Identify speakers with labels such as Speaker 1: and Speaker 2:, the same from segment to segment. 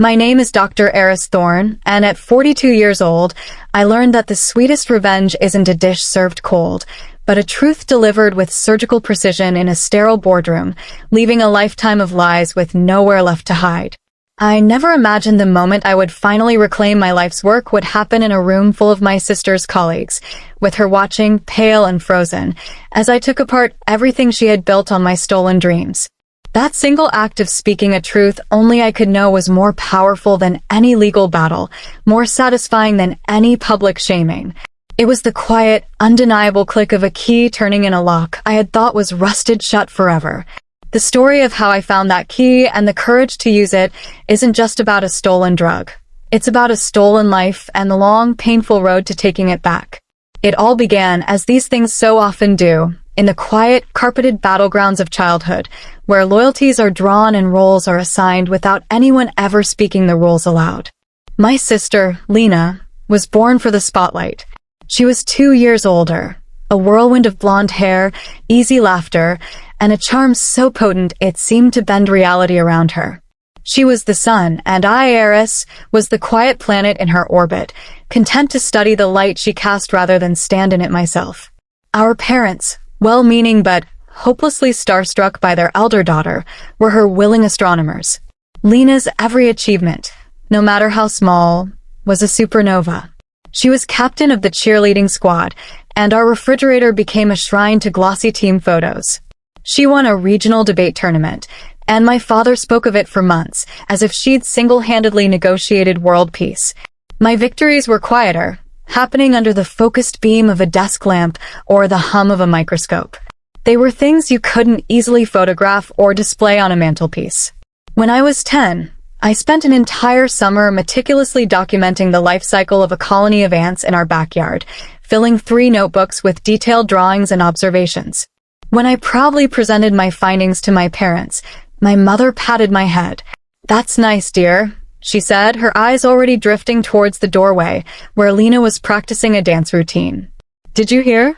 Speaker 1: My name is Dr. Eris Thorne, and at 42 years old, I learned that the sweetest revenge isn't a dish served cold, but a truth delivered with surgical precision in a sterile boardroom, leaving a lifetime of lies with nowhere left to hide. I never imagined the moment I would finally reclaim my life's work would happen in a room full of my sister's colleagues, with her watching, pale and frozen, as I took apart everything she had built on my stolen dreams. That single act of speaking a truth only I could know was more powerful than any legal battle, more satisfying than any public shaming. It was the quiet, undeniable click of a key turning in a lock I had thought was rusted shut forever. The story of how I found that key and the courage to use it isn't just about a stolen drug. It's about a stolen life and the long, painful road to taking it back. It all began, as these things so often do, in the quiet, carpeted battlegrounds of childhood, where loyalties are drawn and roles are assigned without anyone ever speaking the rules aloud. My sister, Lena, was born for the spotlight. She was 2 years older, a whirlwind of blonde hair, easy laughter, and a charm so potent it seemed to bend reality around her. She was the sun, and I, Eris, was the quiet planet in her orbit, content to study the light she cast rather than stand in it myself. Our parents, well-meaning but hopelessly starstruck by their elder daughter, were her willing astronomers. Lena's every achievement, no matter how small, was a supernova. She was captain of the cheerleading squad, and our refrigerator became a shrine to glossy team photos. She won a regional debate tournament, and my father spoke of it for months, as if she'd single-handedly negotiated world peace. My victories were quieter, happening under the focused beam of a desk lamp or the hum of a microscope. They were things you couldn't easily photograph or display on a mantelpiece. When I was 10, I spent an entire summer meticulously documenting the life cycle of a colony of ants in our backyard, filling 3 notebooks with detailed drawings and observations. When I proudly presented my findings to my parents, my mother patted my head. "That's nice, dear," she said, her eyes already drifting towards the doorway, where Lena was practicing a dance routine. "Did you hear?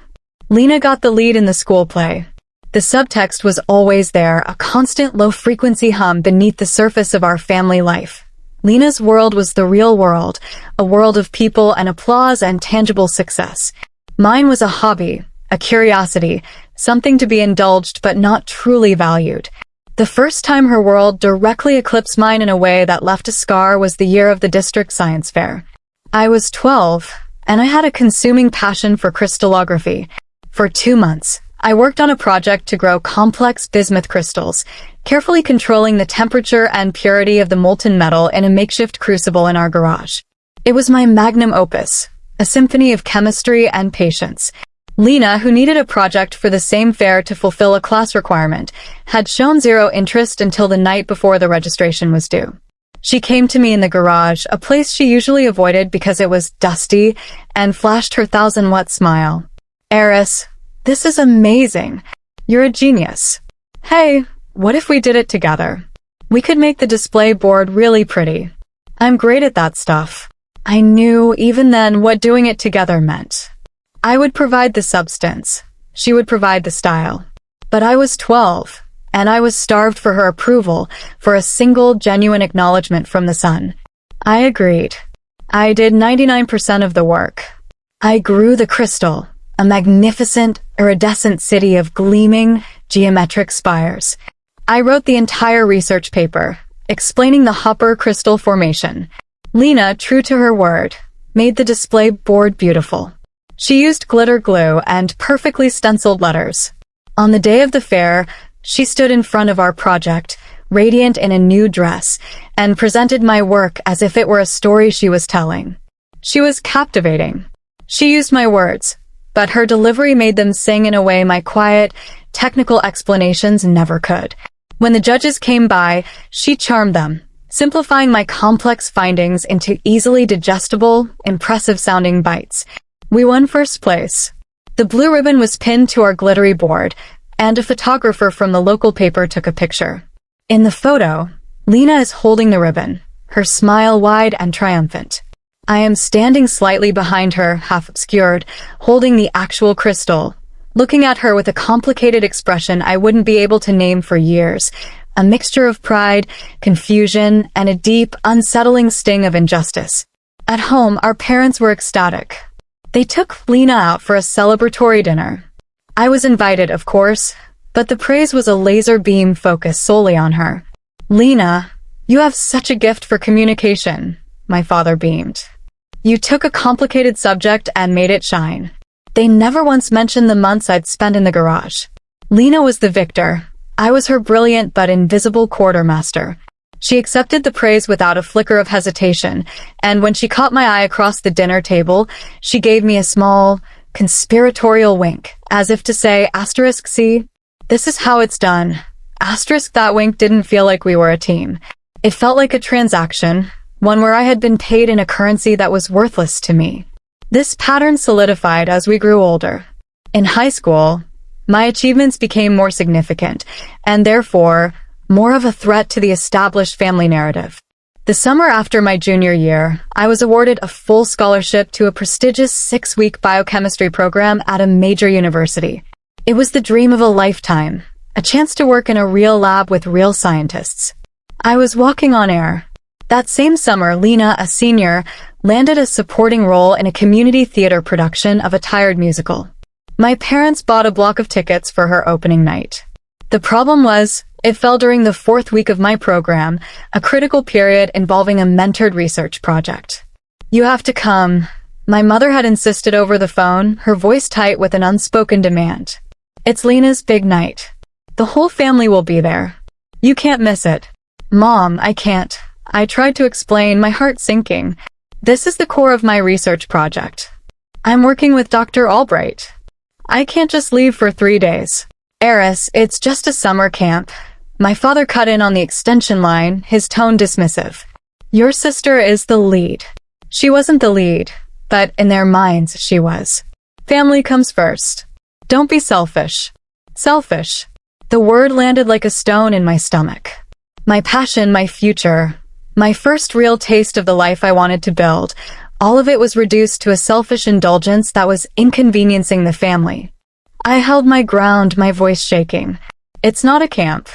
Speaker 1: Lena got the lead in the school play." The subtext was always there, a constant low-frequency hum beneath the surface of our family life. Lena's world was the real world, a world of people and applause and tangible success. Mine was a hobby, a curiosity, something to be indulged but not truly valued. The first time her world directly eclipsed mine in a way that left a scar was the year of the district science fair. I was 12, and I had a consuming passion for crystallography. For 2 months, I worked on a project to grow complex bismuth crystals, carefully controlling the temperature and purity of the molten metal in a makeshift crucible in our garage. It was my magnum opus, a symphony of chemistry and patience. Lena, who needed a project for the same fair to fulfill a class requirement, had shown zero interest until the night before the registration was due. She came to me in the garage, a place she usually avoided because it was dusty, and flashed her 1,000-watt smile. "Eris, this is amazing. You're a genius. Hey, what if we did it together? We could make the display board really pretty. I'm great at that stuff." I knew even then what doing it together meant. I would provide the substance. She would provide the style. But I was 12, and I was starved for her approval, for a single genuine acknowledgement from the sun. I agreed. I did 99% of the work. I grew the crystal, a magnificent, iridescent city of gleaming, geometric spires. I wrote the entire research paper, explaining the Hopper crystal formation. Lena, true to her word, made the display board beautiful. She used glitter glue and perfectly stenciled letters. On the day of the fair, she stood in front of our project, radiant in a new dress, and presented my work as if it were a story she was telling. She was captivating. She used my words, but her delivery made them sing in a way my quiet, technical explanations never could. When the judges came by, she charmed them, simplifying my complex findings into easily digestible, impressive-sounding bites. We won first place. The blue ribbon was pinned to our glittery board, and a photographer from the local paper took a picture. In the photo, Lena is holding the ribbon, her smile wide and triumphant. I am standing slightly behind her, half obscured, holding the actual crystal, looking at her with a complicated expression I wouldn't be able to name for years, a mixture of pride, confusion, and a deep, unsettling sting of injustice. At home, our parents were ecstatic. They took Lena out for a celebratory dinner. I was invited, of course, but the praise was a laser beam focused solely on her. "Lena, you have such a gift for communication," my father beamed. "You took a complicated subject and made it shine." They never once mentioned the months I'd spent in the garage. Lena was the victor. I was her brilliant but invisible quartermaster. She accepted the praise without a flicker of hesitation, and when she caught my eye across the dinner table, she gave me a small, conspiratorial wink, as if to say, "See, this is how it's done." That wink didn't feel like we were a team. It felt like a transaction, one where I had been paid in a currency that was worthless to me. This pattern solidified as we grew older. In high school, my achievements became more significant, and therefore, more of a threat to the established family narrative. The summer after my junior year, I was awarded a full scholarship to a prestigious 6-week biochemistry program at a major university. It was the dream of a lifetime, a chance to work in a real lab with real scientists. I was walking on air. That same summer, Lena, a senior, landed a supporting role in a community theater production of a tired musical. My parents bought a block of tickets for her opening night. The problem was, it fell during the 4th week of my program, a critical period involving a mentored research project. "You have to come," my mother had insisted over the phone, her voice tight with an unspoken demand. "It's Lena's big night. The whole family will be there. You can't miss it." "Mom, I can't." I tried to explain, my heart sinking. "This is the core of my research project. I'm working with Dr. Albright. I can't just leave for 3 days." "Eris, it's just a summer camp." My father cut in on the extension line, his tone dismissive. "Your sister is the lead." She wasn't the lead, but in their minds she was. Family comes first. Don't be selfish. Selfish. The word landed like a stone in my stomach. My passion, my future, my first real taste of the life I wanted to build, all of it was reduced to a selfish indulgence that was inconveniencing the family. I held my ground, my voice shaking. "It's not a camp.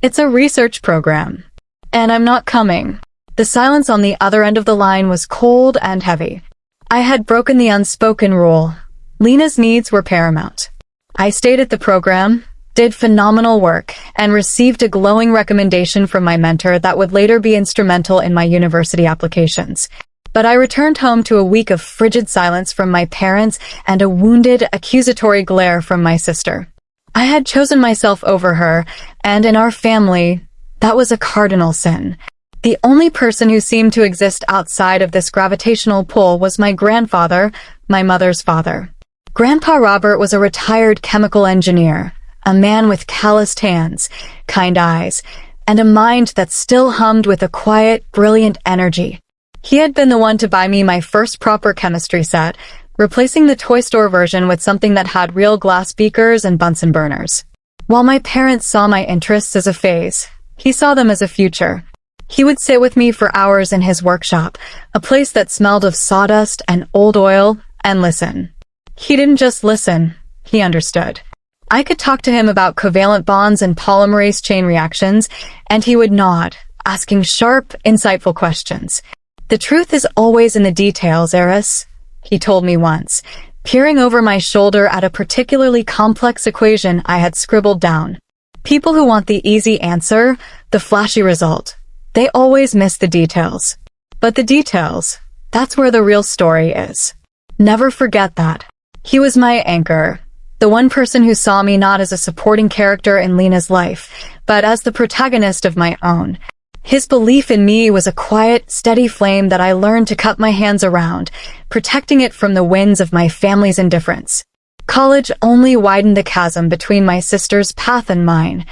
Speaker 1: It's a research program. And I'm not coming." The silence on the other end of the line was cold and heavy. I had broken the unspoken rule. Lena's needs were paramount. I stayed at the program, did phenomenal work, and received a glowing recommendation from my mentor that would later be instrumental in my university applications. But I returned home to a week of frigid silence from my parents and a wounded, accusatory glare from my sister. I had chosen myself over her, and in our family, that was a cardinal sin. The only person who seemed to exist outside of this gravitational pull was my grandfather, my mother's father. Grandpa Robert was a retired chemical engineer, a man with calloused hands, kind eyes, and a mind that still hummed with a quiet, brilliant energy. He had been the one to buy me my first proper chemistry set, replacing the toy store version with something that had real glass beakers and Bunsen burners. While my parents saw my interests as a phase, he saw them as a future. He would sit with me for hours in his workshop, a place that smelled of sawdust and old oil, and listen. He didn't just listen, he understood. I could talk to him about covalent bonds and polymerase chain reactions, and he would nod, asking sharp, insightful questions. "The truth is always in the details, Eris," he told me once, peering over my shoulder at a particularly complex equation I had scribbled down. People who want the easy answer, the flashy result, they always miss the details. But the details, that's where the real story is. Never forget that. He was my anchor, the one person who saw me not as a supporting character in Lena's life, but as the protagonist of my own. His belief in me was a quiet, steady flame that I learned to cup my hands around, protecting it from the winds of my family's indifference. College only widened the chasm between my sister's path and mine.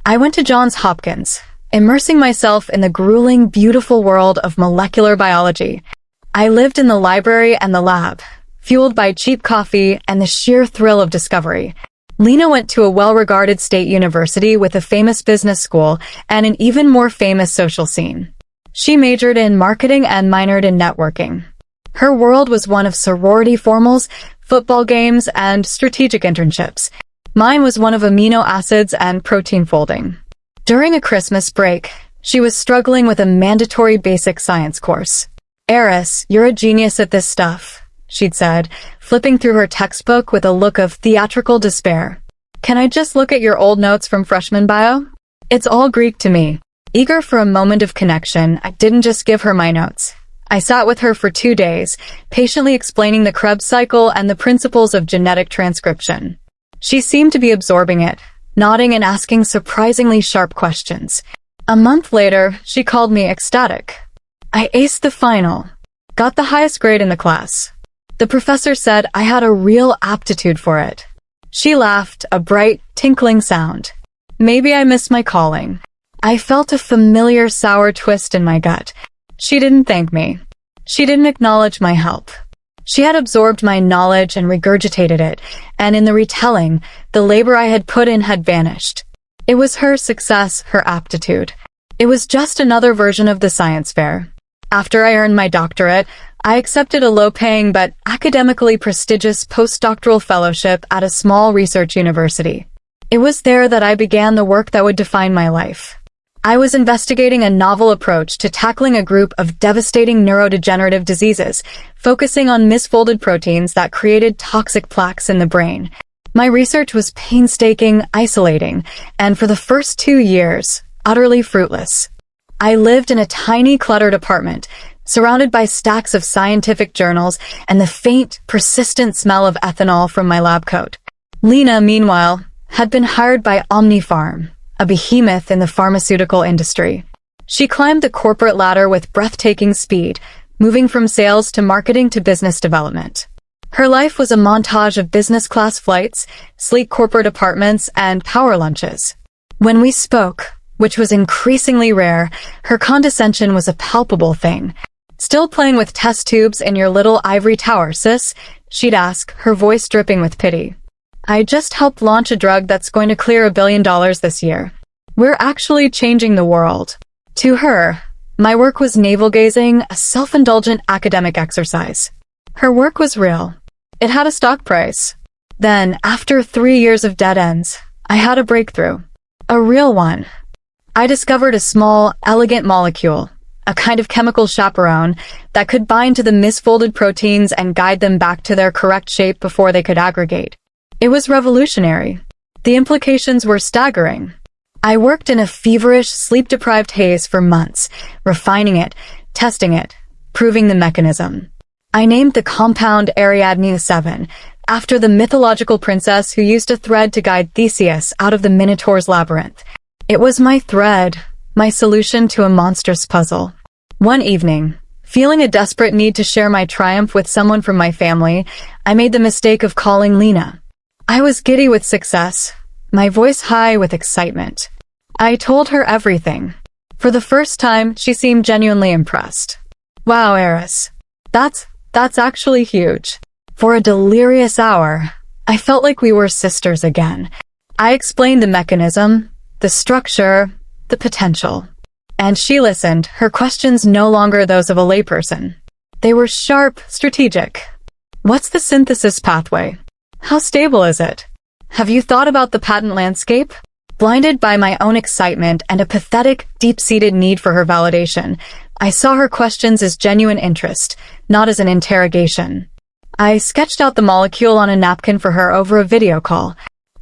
Speaker 1: I went to Johns Hopkins, immersing myself in the grueling, beautiful world of molecular biology. I lived in the library and the lab, fueled by cheap coffee and the sheer thrill of discovery. Lena went to a well-regarded state university with a famous business school and an even more famous social scene. She majored in marketing and minored in networking. Her world was one of sorority formals, football games, and strategic internships. Mine was one of amino acids and protein folding. During a Christmas break, she was struggling with a mandatory basic science course. "Eris, you're a genius at this stuff," she'd said, flipping through her textbook with a look of theatrical despair. "Can I just look at your old notes from freshman bio? It's all Greek to me." Eager for a moment of connection, I didn't just give her my notes. I sat with her for 2 days, patiently explaining the Krebs cycle and the principles of genetic transcription. She seemed to be absorbing it, nodding and asking surprisingly sharp questions. A month later, she called me ecstatic. "I aced the final. Got the highest grade in the class. The professor said I had a real aptitude for it." She laughed, a bright, tinkling sound. Maybe I missed my calling. I felt a familiar sour twist in my gut. She didn't thank me. She didn't acknowledge my help. She had absorbed my knowledge and regurgitated it, and in the retelling, the labor I had put in had vanished. It was her success, her aptitude. It was just another version of the science fair. After I earned my doctorate, I accepted a low-paying but academically prestigious postdoctoral fellowship at a small research university. It was there that I began the work that would define my life. I was investigating a novel approach to tackling a group of devastating neurodegenerative diseases, focusing on misfolded proteins that created toxic plaques in the brain. My research was painstaking, isolating, and for the first 2 years, utterly fruitless. I lived in a tiny, cluttered apartment, surrounded by stacks of scientific journals and the faint, persistent smell of ethanol from my lab coat. Lena, meanwhile, had been hired by Omnipharm, a behemoth in the pharmaceutical industry. She climbed the corporate ladder with breathtaking speed, moving from sales to marketing to business development. Her life was a montage of business-class flights, sleek corporate apartments, and power lunches. When we spoke, which was increasingly rare, her condescension was a palpable thing. "Still playing with test tubes in your little ivory tower, sis?" she'd ask, her voice dripping with pity. "I just helped launch a drug that's going to clear $1 billion this year. We're actually changing the world." To her, my work was navel-gazing, a self-indulgent academic exercise. Her work was real. It had a stock price. Then, after 3 years of dead ends, I had a breakthrough. A real one. I discovered a small, elegant molecule, a kind of chemical chaperone, that could bind to the misfolded proteins and guide them back to their correct shape before they could aggregate. It was revolutionary. The implications were staggering. I worked in a feverish, sleep-deprived haze for months, refining it, testing it, proving the mechanism. I named the compound Ariadne 7, after the mythological princess who used a thread to guide Theseus out of the Minotaur's labyrinth. It was my thread, my solution to a monstrous puzzle. One evening, feeling a desperate need to share my triumph with someone from my family, I made the mistake of calling Lena. I was giddy with success, my voice high with excitement. I told her everything. For the first time, she seemed genuinely impressed. "Wow, Eris. That's actually huge." For a delirious hour, I felt like we were sisters again. I explained the mechanism, the structure, the potential. And she listened, her questions no longer those of a layperson. They were sharp, strategic. "What's the synthesis pathway? How stable is it? Have you thought about the patent landscape?" Blinded by my own excitement and a pathetic, deep-seated need for her validation, I saw her questions as genuine interest, not as an interrogation. I sketched out the molecule on a napkin for her over a video call.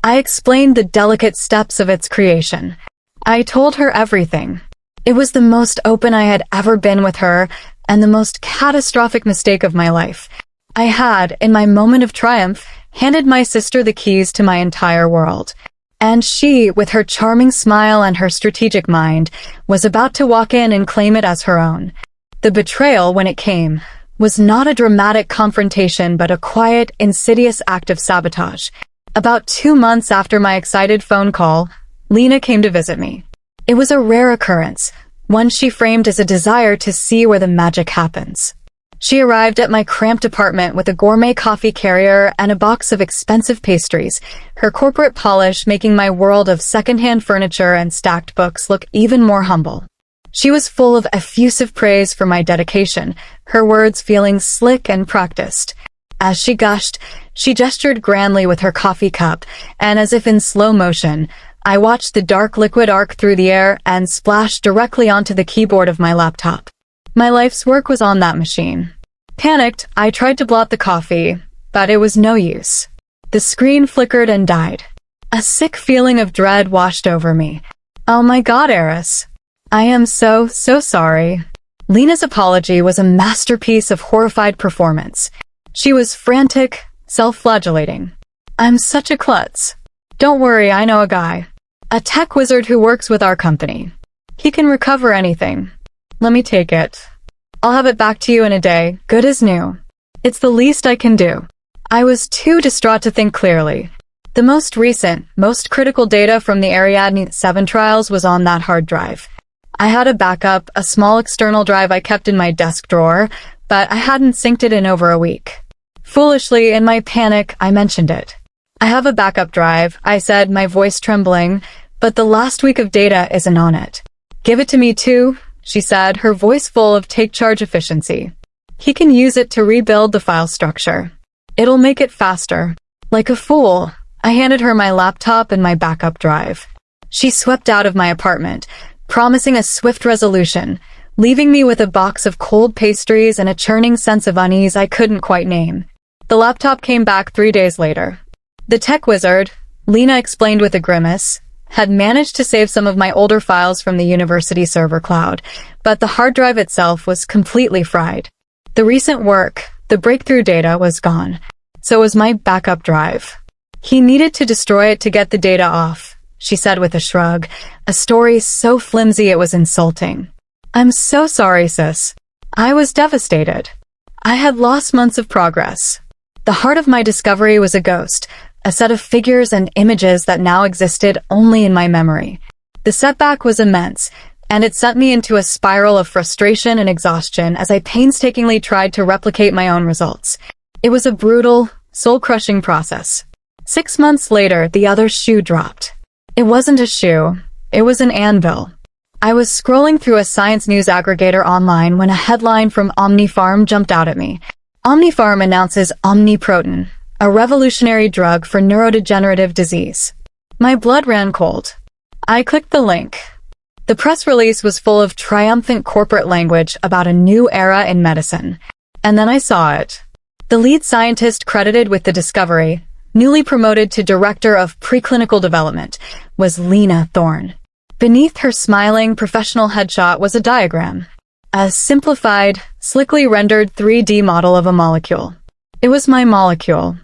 Speaker 1: I explained the delicate steps of its creation. I told her everything. It was the most open I had ever been with her, and the most catastrophic mistake of my life. I had, in my moment of triumph, handed my sister the keys to my entire world. And she, with her charming smile and her strategic mind, was about to walk in and claim it as her own. The betrayal, when it came, was not a dramatic confrontation but a quiet, insidious act of sabotage. About 2 months after my excited phone call, Lena came to visit me. It was a rare occurrence, one she framed as a desire to see where the magic happens. She arrived at my cramped apartment with a gourmet coffee carrier and a box of expensive pastries, her corporate polish making my world of secondhand furniture and stacked books look even more humble. She was full of effusive praise for my dedication, her words feeling slick and practiced. As she gushed, she gestured grandly with her coffee cup, and as if in slow motion, I watched the dark liquid arc through the air and splash directly onto the keyboard of my laptop. My life's work was on that machine. Panicked, I tried to blot the coffee, but it was no use. The screen flickered and died. A sick feeling of dread washed over me. Oh my God, Eris. I am so sorry. Lena's apology was a masterpiece of horrified performance. She was frantic, self-flagellating. I'm such a klutz. Don't worry, I know a guy. A tech wizard who works with our company. He can recover anything. Let me take it. I'll have it back to you in a day, good as new. It's the least I can do. I was too distraught to think clearly. The most recent, most critical data from the Ariadne 7 trials was on that hard drive. I had a backup, a small external drive I kept in my desk drawer, but I hadn't synced it in over a week. Foolishly, in my panic, I mentioned it. I have a backup drive, I said, my voice trembling, but the last week of data isn't on it. Give it to me too, she said, her voice full of take-charge efficiency. He can use it to rebuild the file structure. It'll make it faster. Like a fool, I handed her my laptop and my backup drive. She swept out of my apartment, promising a swift resolution, leaving me with a box of cold pastries and a churning sense of unease I couldn't quite name. The laptop came back 3 days later. The tech wizard, Lena explained with a grimace, had managed to save some of my older files from the university server cloud, but the hard drive itself was completely fried. The recent work, the breakthrough data, was gone. So was my backup drive. He needed to destroy it to get the data off, she said with a shrug, a story so flimsy it was insulting. I'm so sorry, sis. I was devastated. I had lost months of progress. The heart of my discovery was a ghost, a set of figures and images that now existed only in my memory. The setback was immense, and it sent me into a spiral of frustration and exhaustion as I painstakingly tried to replicate my own results. It was a brutal, soul-crushing process. 6 months later, the other shoe dropped. It wasn't a shoe, it was an anvil. I was scrolling through a science news aggregator online when a headline from Omnipharm jumped out at me. Omnipharm announces Omniprotin, a revolutionary drug for neurodegenerative disease. My blood ran cold. I clicked the link. The press release was full of triumphant corporate language about a new era in medicine. And then I saw it. The lead scientist credited with the discovery, newly promoted to Director of Preclinical Development, was Lena Thorne. Beneath her smiling, professional headshot was a diagram. A simplified, slickly rendered 3D model of a molecule. It was my molecule.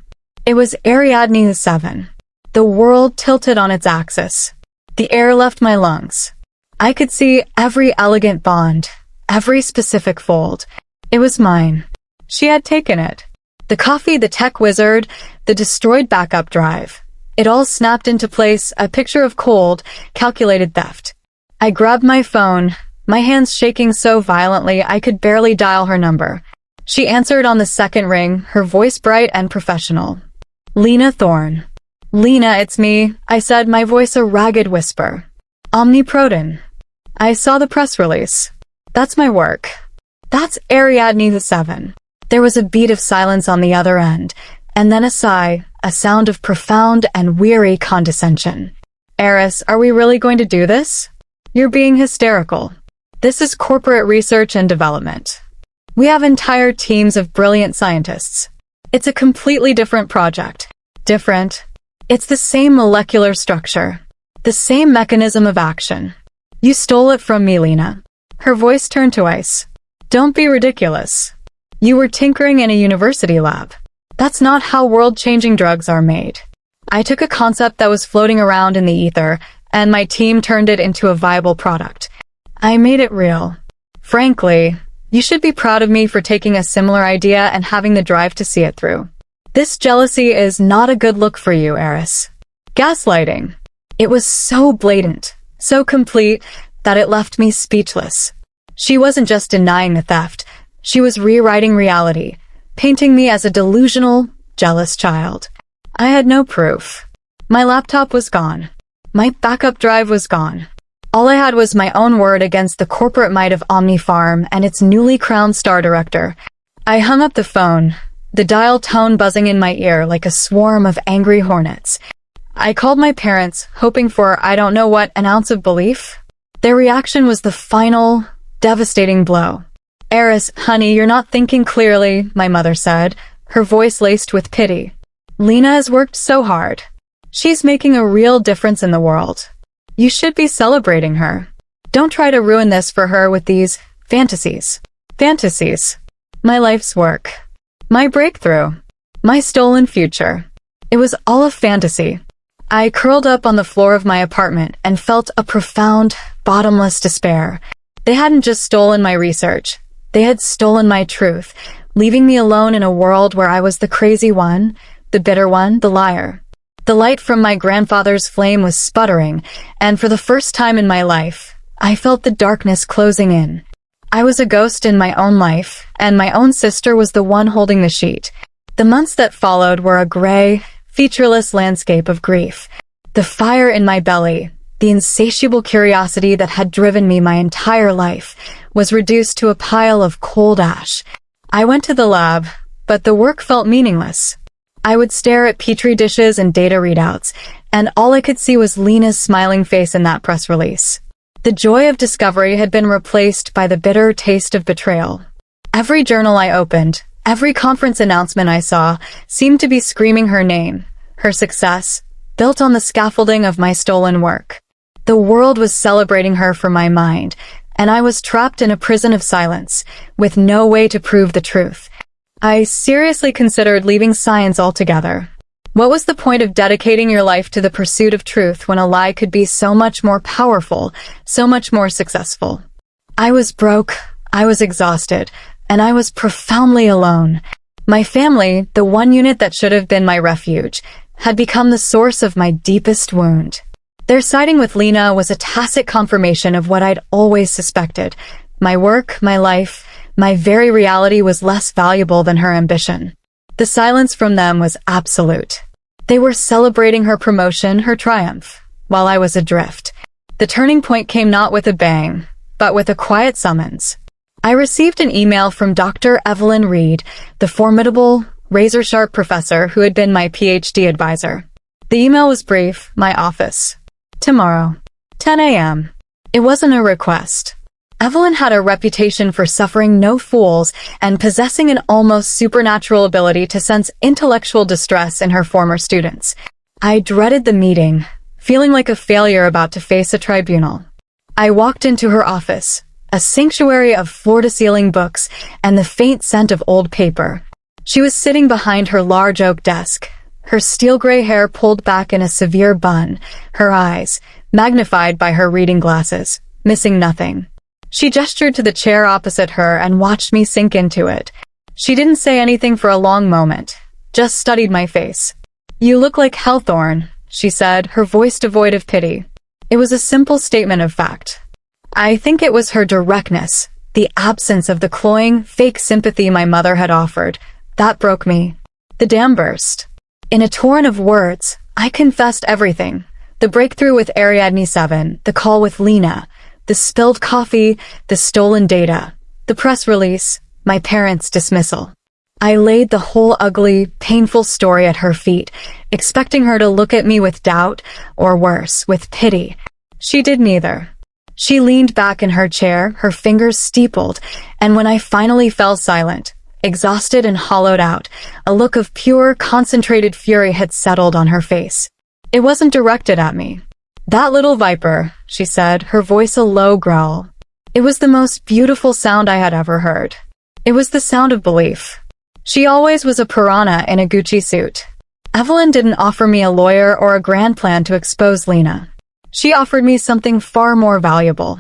Speaker 1: It was Ariadne 7. The world tilted on its axis. The air left my lungs. I could see every elegant bond, every specific fold. It was mine. She had taken it. The coffee, the tech wizard, the destroyed backup drive. It all snapped into place, a picture of cold, calculated theft. I grabbed my phone, my hands shaking so violently I could barely dial her number. She answered on the second ring, her voice bright and professional. Lena Thorne. Lena, it's me, I said, my voice a ragged whisper. Omniprotin. I saw the press release. That's my work. That's Ariadne 7. There was a beat of silence on the other end, and then a sigh, a sound of profound and weary condescension. Eris, are we really going to do this? You're being hysterical. This is corporate research and development. We have entire teams of brilliant scientists. It's a completely different project. Different. It's the same molecular structure. The same mechanism of action. You stole it from me, Lena. Her voice turned to ice. Don't be ridiculous. You were tinkering in a university lab. That's not how world-changing drugs are made. I took a concept that was floating around in the ether, and my team turned it into a viable product. I made it real. Frankly, you should be proud of me for taking a similar idea and having the drive to see it through. This jealousy is not a good look for you, Eris. Gaslighting. It was so blatant, so complete, that it left me speechless. She wasn't just denying the theft. She was rewriting reality, painting me as a delusional, jealous child. I had no proof. My laptop was gone. My backup drive was gone. All I had was my own word against the corporate might of Omnipharm and its newly crowned star director. I hung up the phone, the dial tone buzzing in my ear like a swarm of angry hornets. I called my parents, hoping for I don't know what an ounce of belief. Their reaction was the final, devastating blow. "Eris, honey, you're not thinking clearly," my mother said, her voice laced with pity. "Lena has worked so hard. She's making a real difference in the world. You should be celebrating her. Don't try to ruin this for her with these fantasies." Fantasies. My life's work. My breakthrough. My stolen future. It was all a fantasy. I curled up on the floor of my apartment and felt a profound, bottomless despair. They hadn't just stolen my research. They had stolen my truth, leaving me alone in a world where I was the crazy one, the bitter one, the liar. The light from my grandfather's flame was sputtering, and for the first time in my life, I felt the darkness closing in. I was a ghost in my own life, and my own sister was the one holding the sheet. The months that followed were a gray, featureless landscape of grief. The fire in my belly, the insatiable curiosity that had driven me my entire life, was reduced to a pile of cold ash. I went to the lab, but the work felt meaningless. I would stare at petri dishes and data readouts, and all I could see was Lena's smiling face in that press release. The joy of discovery had been replaced by the bitter taste of betrayal. Every journal I opened, every conference announcement I saw, seemed to be screaming her name, her success, built on the scaffolding of my stolen work. The world was celebrating her for my mind, and I was trapped in a prison of silence, with no way to prove the truth. I seriously considered leaving science altogether. What was the point of dedicating your life to the pursuit of truth when a lie could be so much more powerful, so much more successful? I was broke, I was exhausted, and I was profoundly alone. My family, the one unit that should have been my refuge, had become the source of my deepest wound. Their siding with Lena was a tacit confirmation of what I'd always suspected. My work, my life, my very reality was less valuable than her ambition. The silence from them was absolute. They were celebrating her promotion, her triumph, while I was adrift. The turning point came not with a bang, but with a quiet summons. I received an email from Dr. Evelyn Reed, the formidable, razor-sharp professor who had been my PhD advisor. The email was brief, my office. Tomorrow, 10 a.m. It wasn't a request. Evelyn had a reputation for suffering no fools and possessing an almost supernatural ability to sense intellectual distress in her former students. I dreaded the meeting, feeling like a failure about to face a tribunal. I walked into her office, a sanctuary of floor-to-ceiling books and the faint scent of old paper. She was sitting behind her large oak desk, her steel-gray hair pulled back in a severe bun, her eyes, magnified by her reading glasses, missing nothing. She gestured to the chair opposite her and watched me sink into it. She didn't say anything for a long moment, just studied my face. "You look like Hellthorn," she said, her voice devoid of pity. It was a simple statement of fact. I think it was her directness, the absence of the cloying, fake sympathy my mother had offered, that broke me. The dam burst. In a torrent of words, I confessed everything. The breakthrough with Ariadne 7, the call with Lena, the spilled coffee, the stolen data, the press release, my parents' dismissal. I laid the whole ugly, painful story at her feet, expecting her to look at me with doubt, or worse, with pity. She did neither. She leaned back in her chair, her fingers steepled, and when I finally fell silent, exhausted and hollowed out, a look of pure, concentrated fury had settled on her face. It wasn't directed at me. "That little viper," she said, her voice a low growl. It was the most beautiful sound I had ever heard. It was the sound of belief. She always was a piranha in a Gucci suit. Evelyn didn't offer me a lawyer or a grand plan to expose Lena. She offered me something far more valuable.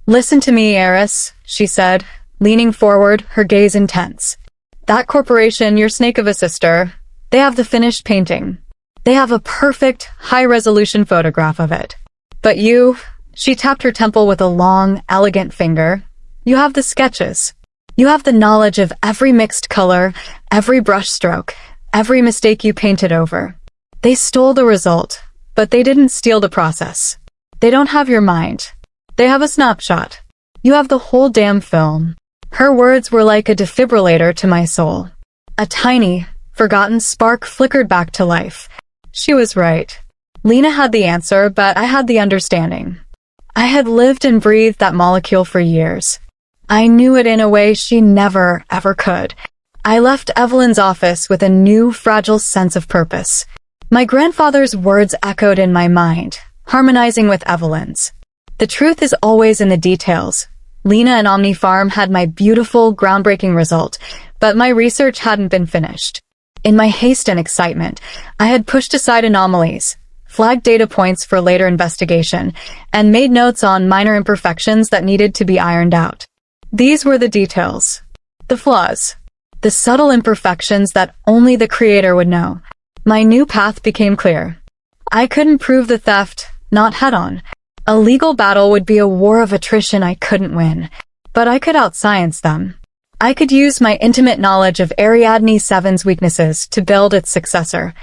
Speaker 1: "Listen to me, Eris," she said, leaning forward, her gaze intense. "That corporation, your snake of a sister, they have the finished painting. They have a perfect, high-resolution photograph of it. But you," she tapped her temple with a long, elegant finger, "you have the sketches. You have the knowledge of every mixed color, every brush stroke, every mistake you painted over. They stole the result, but they didn't steal the process. They don't have your mind. They have a snapshot. You have the whole damn film." Her words were like a defibrillator to my soul. A tiny, forgotten spark flickered back to life. She was right. Lena had the answer, but I had the understanding. I had lived and breathed that molecule for years. I knew it in a way she never, ever could. I left Evelyn's office with a new, fragile sense of purpose. My grandfather's words echoed in my mind, harmonizing with Evelyn's. The truth is always in the details. Lena and OmniFarm had my beautiful, groundbreaking result, but my research hadn't been finished. In my haste and excitement, I had pushed aside anomalies, flagged data points for later investigation, and made notes on minor imperfections that needed to be ironed out. These were the details, the flaws, the subtle imperfections that only the creator would know. My new path became clear. I couldn't prove the theft, not head-on. A legal battle would be a war of attrition I couldn't win, but I could outscience them. I could use my intimate knowledge of Ariadne 7's weaknesses to build its successor.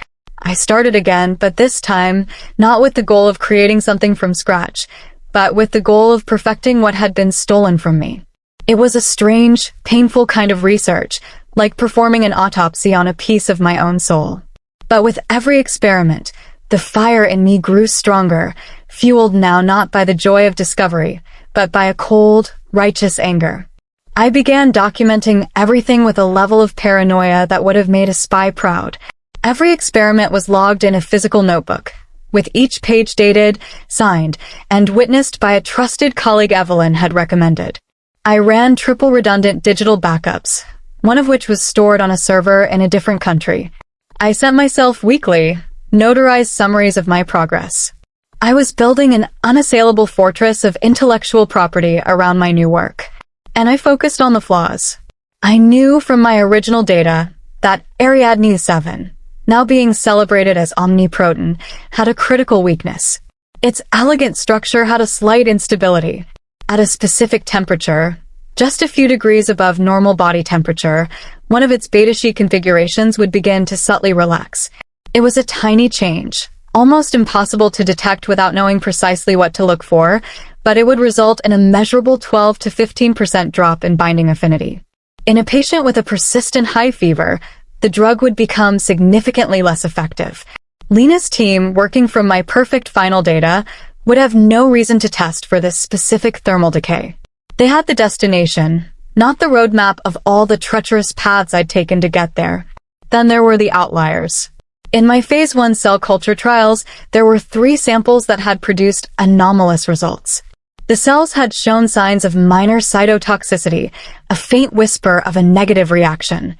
Speaker 1: I started again, but this time, not with the goal of creating something from scratch, but with the goal of perfecting what had been stolen from me. It was a strange, painful kind of research, like performing an autopsy on a piece of my own soul. But with every experiment, the fire in me grew stronger, fueled now not by the joy of discovery, but by a cold, righteous anger. I began documenting everything with a level of paranoia that would have made a spy proud. Every experiment was logged in a physical notebook, with each page dated, signed, and witnessed by a trusted colleague Evelyn had recommended. I ran triple redundant digital backups, one of which was stored on a server in a different country. I sent myself weekly, notarized summaries of my progress. I was building an unassailable fortress of intellectual property around my new work, and I focused on the flaws. I knew from my original data that Ariadne 7, now being celebrated as omnipotent, had a critical weakness. Its elegant structure had a slight instability. At a specific temperature, just a few degrees above normal body temperature, one of its beta sheet configurations would begin to subtly relax. It was a tiny change, almost impossible to detect without knowing precisely what to look for, but it would result in a measurable 12 to 15% drop in binding affinity. In a patient with a persistent high fever, the drug would become significantly less effective. Lena's team, working from my perfect final data, would have no reason to test for this specific thermal decay. They had the destination, not the roadmap of all the treacherous paths I'd taken to get there. Then there were the outliers. In my phase 1 cell culture trials, there were 3 samples that had produced anomalous results. The cells had shown signs of minor cytotoxicity, a faint whisper of a negative reaction.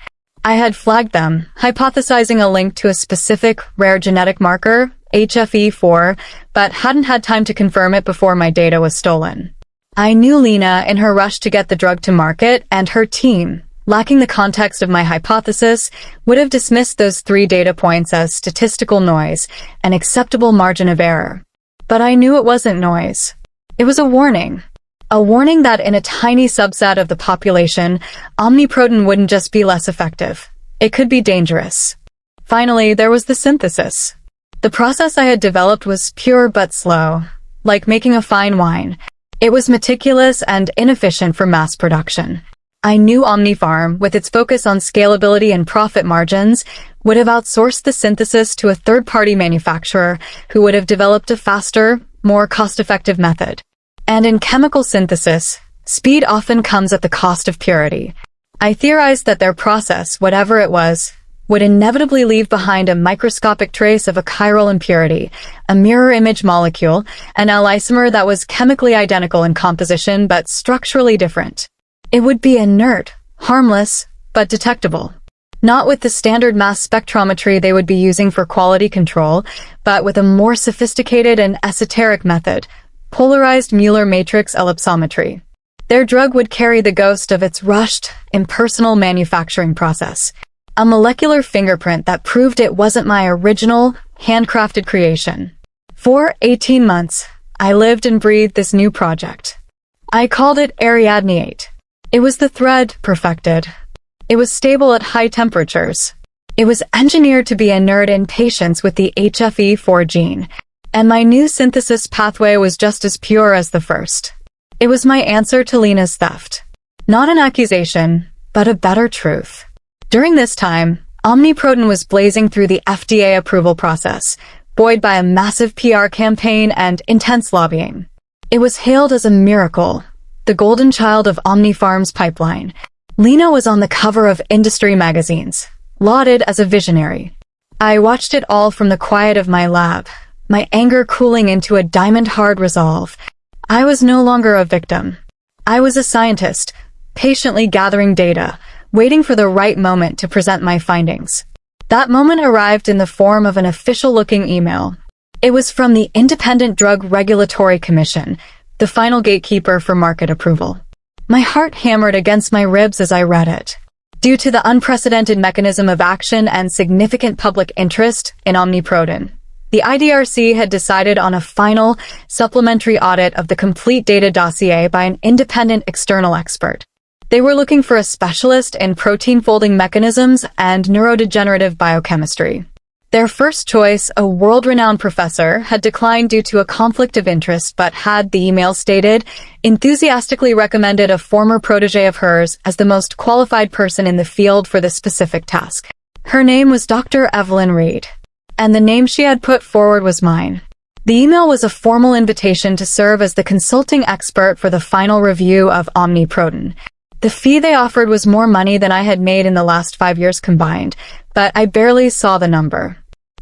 Speaker 1: I had flagged them, hypothesizing a link to a specific, rare genetic marker, HFE4, but hadn't had time to confirm it before my data was stolen. I knew Lena, in her rush to get the drug to market, and her team, lacking the context of my hypothesis, would have dismissed those 3 data points as statistical noise, an acceptable margin of error. But I knew it wasn't noise. It was a warning. A warning that in a tiny subset of the population, omnipotent wouldn't just be less effective. It could be dangerous. Finally, there was the synthesis. The process I had developed was pure but slow, like making a fine wine. It was meticulous and inefficient for mass production. I knew OmniFarm, with its focus on scalability and profit margins, would have outsourced the synthesis to a third-party manufacturer who would have developed a faster, more cost-effective method. And in chemical synthesis, speed often comes at the cost of purity. I theorized that their process, whatever it was, would inevitably leave behind a microscopic trace of a chiral impurity, a mirror image molecule, an L-isomer that was chemically identical in composition but structurally different. It would be inert, harmless, but detectable. Not with the standard mass spectrometry they would be using for quality control, but with a more sophisticated and esoteric method, polarized Mueller matrix ellipsometry. Their drug would carry the ghost of its rushed, impersonal manufacturing process. A molecular fingerprint that proved it wasn't my original, handcrafted creation. For 18 months, I lived and breathed this new project. I called it Ariadne 8. It was the thread perfected. It was stable at high temperatures. It was engineered to be inert in patients with the HFE4 gene, and my new synthesis pathway was just as pure as the first. It was my answer to Lena's theft. Not an accusation, but a better truth. During this time, Omniproton was blazing through the FDA approval process, buoyed by a massive PR campaign and intense lobbying. It was hailed as a miracle, the golden child of OmniFarm's pipeline. Lena was on the cover of industry magazines, lauded as a visionary. I watched it all from the quiet of my lab, my anger cooling into a diamond-hard resolve. I was no longer a victim. I was a scientist, patiently gathering data, waiting for the right moment to present my findings. That moment arrived in the form of an official-looking email. It was from the Independent Drug Regulatory Commission, the final gatekeeper for market approval. My heart hammered against my ribs as I read it. Due to the unprecedented mechanism of action and significant public interest in omniprotin, the IDRC had decided on a final, supplementary audit of the complete data dossier by an independent external expert. They were looking for a specialist in protein-folding mechanisms and neurodegenerative biochemistry. Their first choice, a world-renowned professor, had declined due to a conflict of interest but had, the email stated, enthusiastically recommended a former protege of hers as the most qualified person in the field for this specific task. Her name was Dr. Evelyn Reed, and the name she had put forward was mine. The email was a formal invitation to serve as the consulting expert for the final review of omniprotin. The fee they offered was more money than I had made in the last 5 years combined, but I barely saw the number.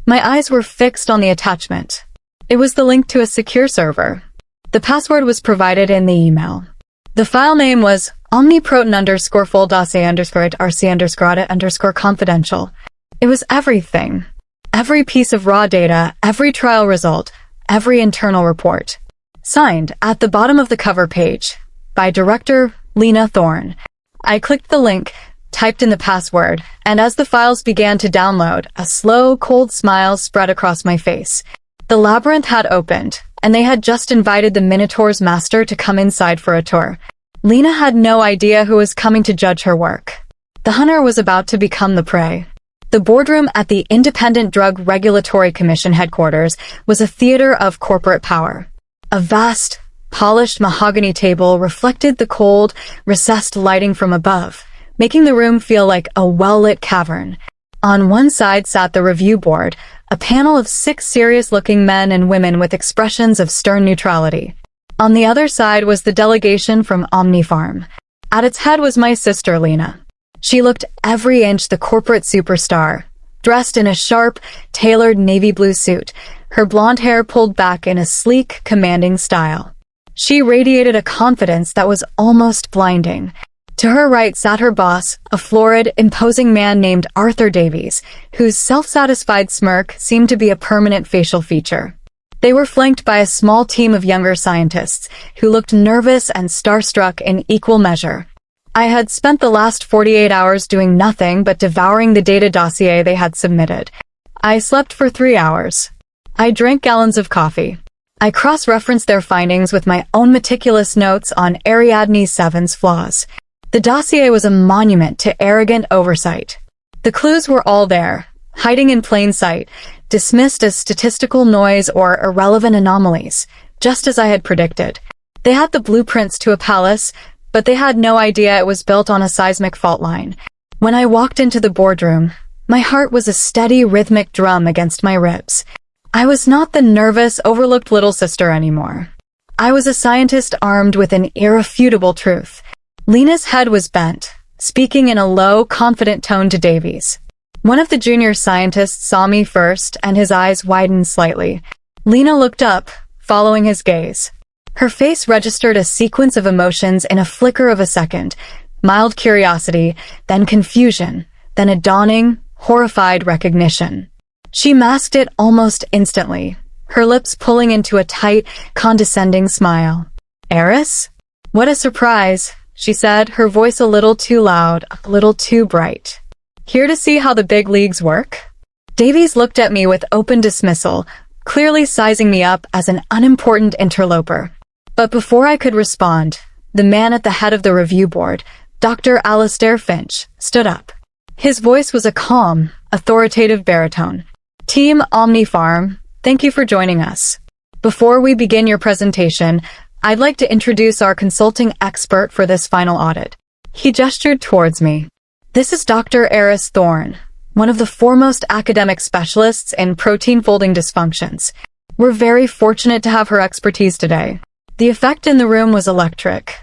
Speaker 1: My eyes were fixed on the attachment. It was the link to a secure server. The password was provided in the email. The file name was omniprotin_fold dossier_rc_audit_confidential. It was everything. Every piece of raw data, every trial result, every internal report. Signed, at the bottom of the cover page, by Director Lena Thorne. I clicked the link, typed in the password, and as the files began to download, a slow, cold smile spread across my face. The labyrinth had opened, and they had just invited the Minotaur's master to come inside for a tour. Lena had no idea who was coming to judge her work. The hunter was about to become the prey. The boardroom at the Independent Drug Regulatory Commission headquarters was a theater of corporate power. A vast, polished mahogany table reflected the cold, recessed lighting from above, making the room feel like a well-lit cavern. On one side sat the review board, a panel of 6 serious-looking men and women with expressions of stern neutrality. On the other side was the delegation from OmniFarm. At its head was my sister, Lena. She looked every inch the corporate superstar, dressed in a sharp, tailored navy blue suit, her blonde hair pulled back in a sleek, commanding style. She radiated a confidence that was almost blinding. To her right sat her boss, a florid, imposing man named Arthur Davies, whose self-satisfied smirk seemed to be a permanent facial feature. They were flanked by a small team of younger scientists, who looked nervous and starstruck in equal measure. I had spent the last 48 hours doing nothing but devouring the data dossier they had submitted. I slept for 3 hours. I drank gallons of coffee. I cross-referenced their findings with my own meticulous notes on Ariadne 7's flaws. The dossier was a monument to arrogant oversight. The clues were all there, hiding in plain sight, dismissed as statistical noise or irrelevant anomalies, just as I had predicted. They had the blueprints to a palace, but they had no idea it was built on a seismic fault line. When I walked into the boardroom, my heart was a steady, rhythmic drum against my ribs. I was not the nervous, overlooked little sister anymore. I was a scientist armed with an irrefutable truth. Lena's head was bent, speaking in a low, confident tone to Davies. One of the junior scientists saw me first, and his eyes widened slightly. Lena looked up, following his gaze. Her face registered a sequence of emotions in a flicker of a second, mild curiosity, then confusion, then a dawning, horrified recognition. She masked it almost instantly, her lips pulling into a tight, condescending smile. "Eris? What a surprise," she said, her voice a little too loud, a little too bright. "Here to see how the big leagues work?" Davies looked at me with open dismissal, clearly sizing me up as an unimportant interloper. But before I could respond, the man at the head of the review board, Dr. Alastair Finch, stood up. His voice was a calm, authoritative baritone. "Team OmniFarm, thank you for joining us. Before we begin your presentation, I'd like to introduce our consulting expert for this final audit." He gestured towards me. "This is Dr. Eris Thorne, one of the foremost academic specialists in protein-folding dysfunctions. We're very fortunate to have her expertise today. The effect in the room was electric.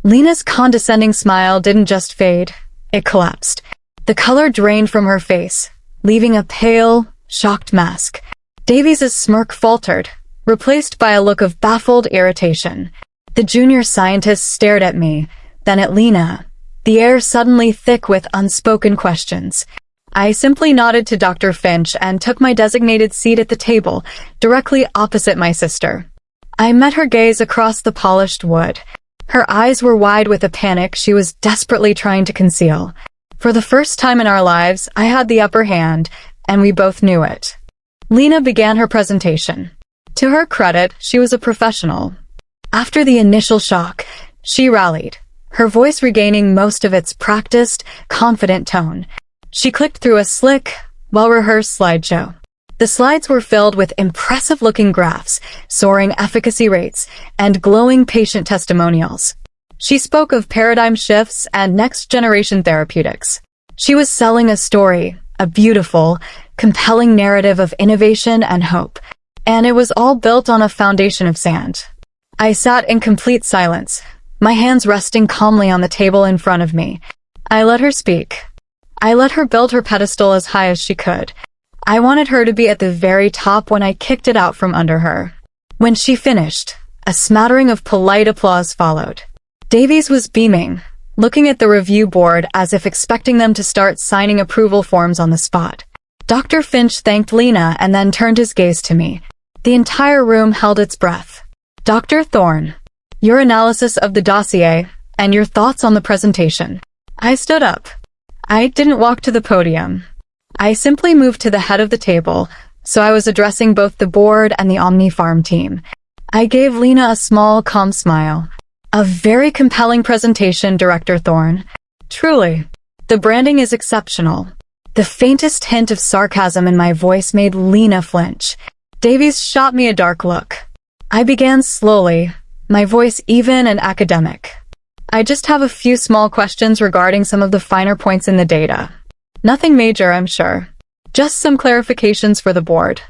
Speaker 1: Lena's condescending smile didn't just fade, it collapsed. The color drained from her face, leaving a pale, shocked mask. Davies's smirk faltered, replaced by a look of baffled irritation. The junior scientist stared at me, then at Lena, the air suddenly thick with unspoken questions. I simply nodded to Dr. Finch and took my designated seat at the table, directly opposite my sister. I met her gaze across the polished wood. Her eyes were wide with a panic she was desperately trying to conceal. For the first time in our lives, I had the upper hand, and we both knew it. Lena began her presentation. To her credit, she was a professional. After the initial shock, she rallied, her voice regaining most of its practiced, confident tone. She clicked through a slick, well-rehearsed slideshow. The slides were filled with impressive-looking graphs, soaring efficacy rates, and glowing patient testimonials. She spoke of paradigm shifts and next-generation therapeutics. She was selling a story, a beautiful, compelling narrative of innovation and hope, and it was all built on a foundation of sand. I sat in complete silence, my hands resting calmly on the table in front of me. I let her speak. I let her build her pedestal as high as she could. I wanted her to be at the very top when I kicked it out from under her. When she finished, a smattering of polite applause followed. Davies was beaming, looking at the review board as if expecting them to start signing approval forms on the spot. Dr. Finch thanked Lena and then turned his gaze to me. The entire room held its breath. Dr. Thorne, your analysis of the dossier and your thoughts on the presentation. I stood up. I didn't walk to the podium. I simply moved to the head of the table, so I was addressing both the board and the Omni Farm team. I gave Lena a small, calm smile. A very compelling presentation, Director Thorne. Truly. The branding is exceptional. The faintest hint of sarcasm in my voice made Lena flinch. Davies shot me a dark look. I began slowly, my voice even and academic. I just have a few small questions regarding some of the finer points in the data. Nothing major, I'm sure. Just some clarifications for the board.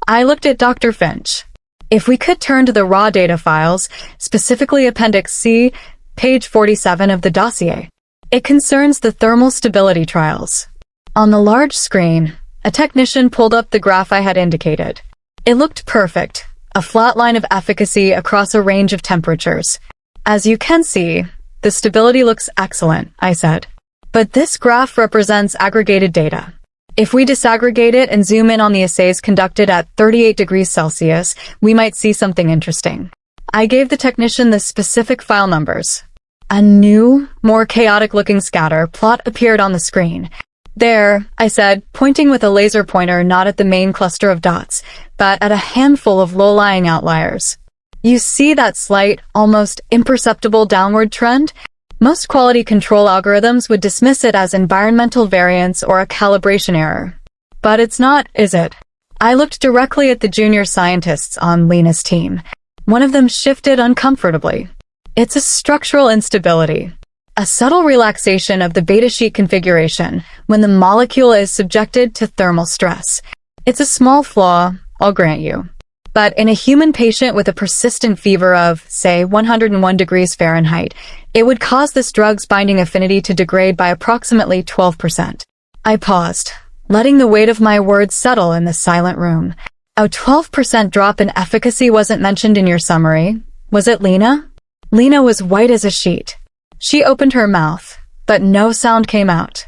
Speaker 1: I looked at Dr. Finch. If we could turn to the raw data files, specifically Appendix C, page 47 of the dossier. It concerns the thermal stability trials. On the large screen, a technician pulled up the graph I had indicated. It looked perfect, a flat line of efficacy across a range of temperatures. As you can see, the stability looks excellent, I said. But this graph represents aggregated data. If we disaggregate it and zoom in on the assays conducted at 38 degrees Celsius, we might see something interesting. I gave the technician the specific file numbers. A new, more chaotic-looking scatter plot appeared on the screen. There, I said, pointing with a laser pointer not at the main cluster of dots, but at a handful of low-lying outliers. You see that slight, almost imperceptible downward trend? Most quality control algorithms would dismiss it as environmental variance or a calibration error. But it's not, is it? I looked directly at the junior scientists on Lena's team. One of them shifted uncomfortably. It's a structural instability. A subtle relaxation of the beta sheet configuration when the molecule is subjected to thermal stress. It's a small flaw, I'll grant you. But in a human patient with a persistent fever of, say, 101 degrees Fahrenheit, it would cause this drug's binding affinity to degrade by approximately 12%. I paused, letting the weight of my words settle in the silent room. A 12% drop in efficacy wasn't mentioned in your summary, was it, Lena? Lena was white as a sheet. She opened her mouth, but no sound came out.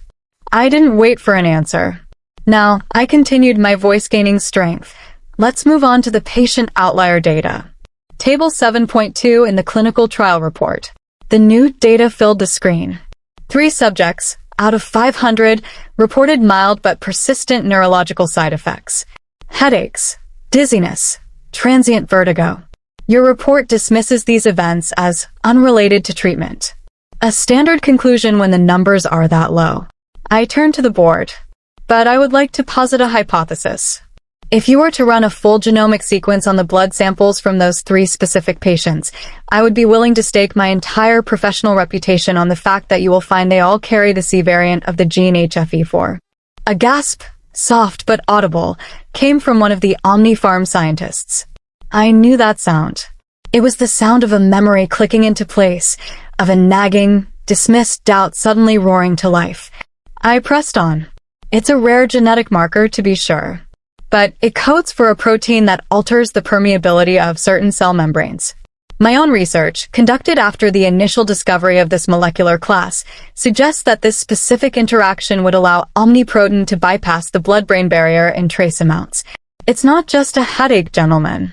Speaker 1: I didn't wait for an answer. Now, I continued, my voice gaining strength. Let's move on to the patient outlier data. Table 7.2 in the clinical trial report. The new data filled the screen. 3 subjects, out of 500, reported mild but persistent neurological side effects. Headaches, dizziness, transient vertigo. Your report dismisses these events as unrelated to treatment. A standard conclusion when the numbers are that low. I turned to the board, but I would like to posit a hypothesis. If you were to run a full genomic sequence on the blood samples from those 3 specific patients, I would be willing to stake my entire professional reputation on the fact that you will find they all carry the C variant of the gene HFE4. A gasp, soft but audible, came from one of the Omni-Farm scientists. I knew that sound. It was the sound of a memory clicking into place, of a nagging, dismissed doubt suddenly roaring to life. I pressed on. It's a rare genetic marker, to be sure, but it codes for a protein that alters the permeability of certain cell membranes. My own research, conducted after the initial discovery of this molecular class, suggests that this specific interaction would allow omniprotein to bypass the blood-brain barrier in trace amounts. It's not just a headache, gentlemen.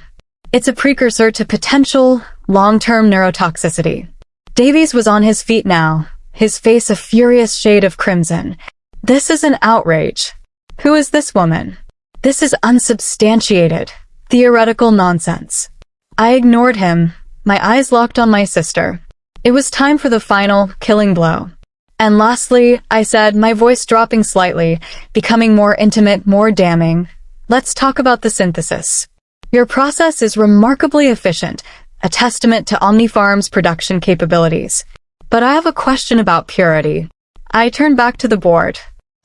Speaker 1: It's a precursor to potential, long-term neurotoxicity. Davies was on his feet now, his face a furious shade of crimson. This is an outrage. Who is this woman? This is unsubstantiated, theoretical nonsense. I ignored him, my eyes locked on my sister. It was time for the final, killing blow. And lastly, I said, my voice dropping slightly, becoming more intimate, more damning, let's talk about the synthesis. Your process is remarkably efficient, a testament to Omni-Farm's production capabilities. But I have a question about purity. I turned back to the board.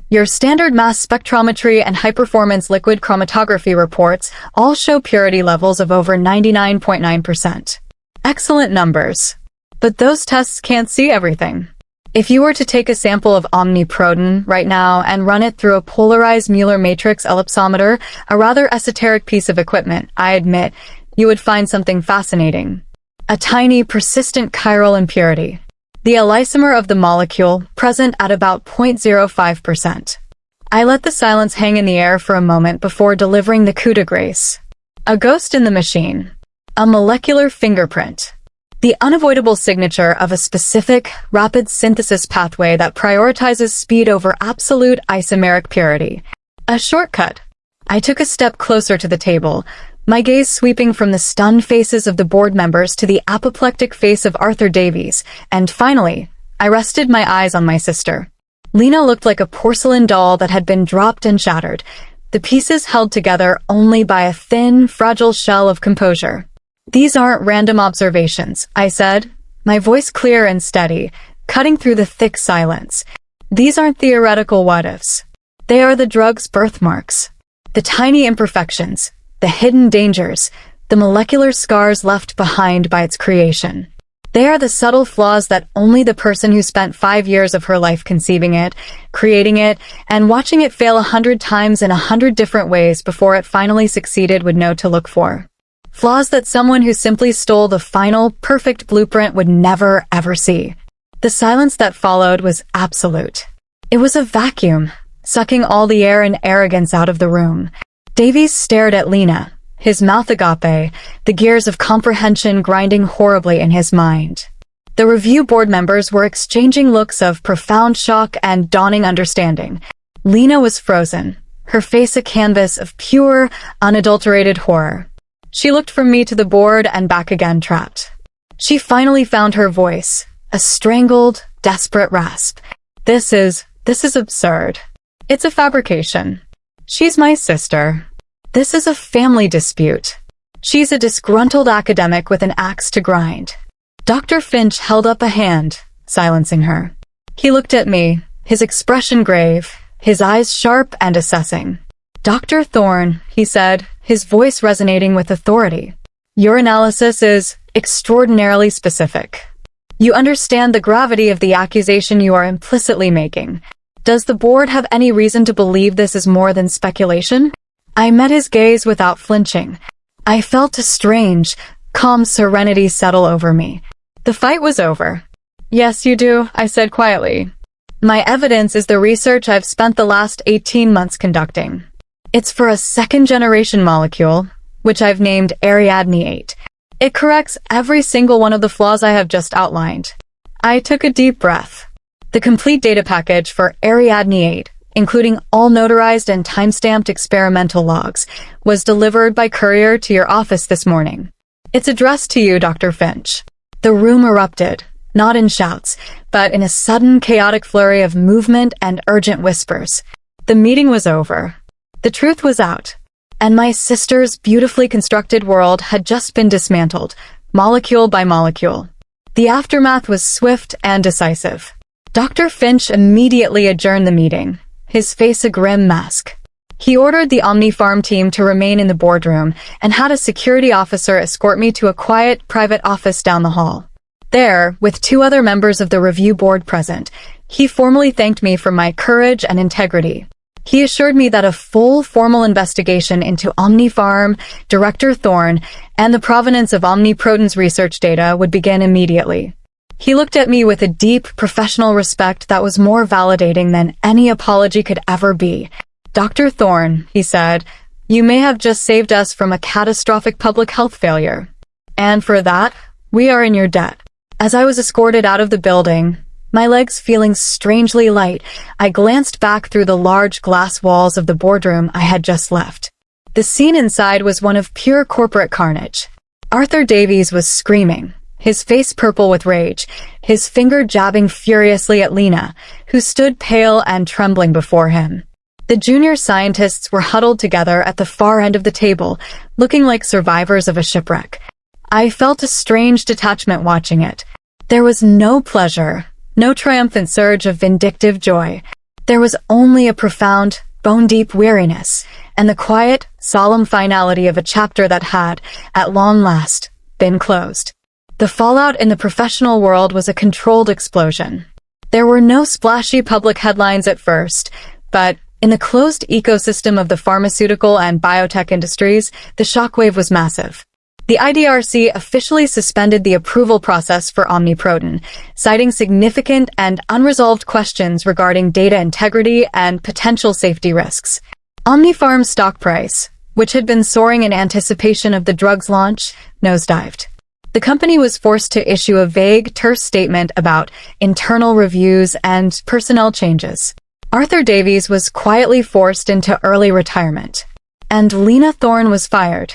Speaker 1: Your standard mass spectrometry and high-performance liquid chromatography reports all show purity levels of over 99.9%. Excellent numbers. But those tests can't see everything. If you were to take a sample of omniprotein right now and run it through a polarized Mueller matrix ellipsometer, a rather esoteric piece of equipment, I admit, you would find something fascinating. A tiny, persistent chiral impurity. The isomer of the molecule, present at about 0.05%. I let the silence hang in the air for a moment before delivering the coup de grace. A ghost in the machine. A molecular fingerprint. The unavoidable signature of a specific, rapid synthesis pathway that prioritizes speed over absolute isomeric purity. A shortcut. I took a step closer to the table, my gaze sweeping from the stunned faces of the board members to the apoplectic face of Arthur Davies, and finally, I rested my eyes on my sister. Lena looked like a porcelain doll that had been dropped and shattered, the pieces held together only by a thin, fragile shell of composure. These aren't random observations, I said, my voice clear and steady, cutting through the thick silence. These aren't theoretical what-ifs. They are the drug's birthmarks. The tiny imperfections, the hidden dangers, the molecular scars left behind by its creation. They are the subtle flaws that only the person who spent 5 years of her life conceiving it, creating it, and watching it fail 100 times in 100 different ways before it finally succeeded would know to look for. Flaws that someone who simply stole the final, perfect blueprint would never, ever see. The silence that followed was absolute. It was a vacuum, sucking all the air and arrogance out of the room. Davies stared at Lena, his mouth agape, the gears of comprehension grinding horribly in his mind. The review board members were exchanging looks of profound shock and dawning understanding. Lena was frozen, her face a canvas of pure, unadulterated horror. She looked from me to the board and back again, trapped. She finally found her voice, a strangled, desperate rasp. This is absurd. It's a fabrication. She's my sister. This is a family dispute. She's a disgruntled academic with an axe to grind. Dr. Finch held up a hand, silencing her. He looked at me, his expression grave, his eyes sharp and assessing. Dr. Thorne, he said, his voice resonating with authority. Your analysis is extraordinarily specific. You understand the gravity of the accusation you are implicitly making. Does the board have any reason to believe this is more than speculation? I met his gaze without flinching. I felt a strange, calm serenity settle over me. The fight was over. Yes, you do, I said quietly. My evidence is the research I've spent the last 18 months conducting. It's for a second-generation molecule, which I've named Ariadne 8. It corrects every single one of the flaws I have just outlined. I took a deep breath. The complete data package for Ariadne 8, including all notarized and timestamped experimental logs, was delivered by courier to your office this morning. It's addressed to you, Dr. Finch. The room erupted, not in shouts, but in a sudden chaotic flurry of movement and urgent whispers. The meeting was over. The truth was out, and my sister's beautifully constructed world had just been dismantled, molecule by molecule. The aftermath was swift and decisive. Dr. Finch immediately adjourned the meeting, his face a grim mask. He ordered the Omnifarm team to remain in the boardroom and had a security officer escort me to a quiet, private office down the hall. There, with 2 other members of the review board present, he formally thanked me for my courage and integrity. He assured me that a full, formal investigation into Omnifarm, Director Thorne, and the provenance of Omniproton's research data would begin immediately. He looked at me with a deep, professional respect that was more validating than any apology could ever be. "Dr. Thorne," he said, "you may have just saved us from a catastrophic public health failure. And for that, we are in your debt." As I was escorted out of the building, my legs feeling strangely light, I glanced back through the large glass walls of the boardroom I had just left. The scene inside was one of pure corporate carnage. Arthur Davies was screaming, his face purple with rage, his finger jabbing furiously at Lena, who stood pale and trembling before him. The junior scientists were huddled together at the far end of the table, looking like survivors of a shipwreck. I felt a strange detachment watching it. There was no pleasure, no triumphant surge of vindictive joy. There was only a profound, bone-deep weariness, and the quiet, solemn finality of a chapter that had, at long last, been closed. The fallout in the professional world was a controlled explosion. There were no splashy public headlines at first, but in the closed ecosystem of the pharmaceutical and biotech industries, the shockwave was massive. The IDRC officially suspended the approval process for Omniproton, citing significant and unresolved questions regarding data integrity and potential safety risks. Omnifarm's stock price, which had been soaring in anticipation of the drug's launch, nosedived. The company was forced to issue a vague, terse statement about internal reviews and personnel changes. Arthur Davies was quietly forced into early retirement, and Lena Thorne was fired.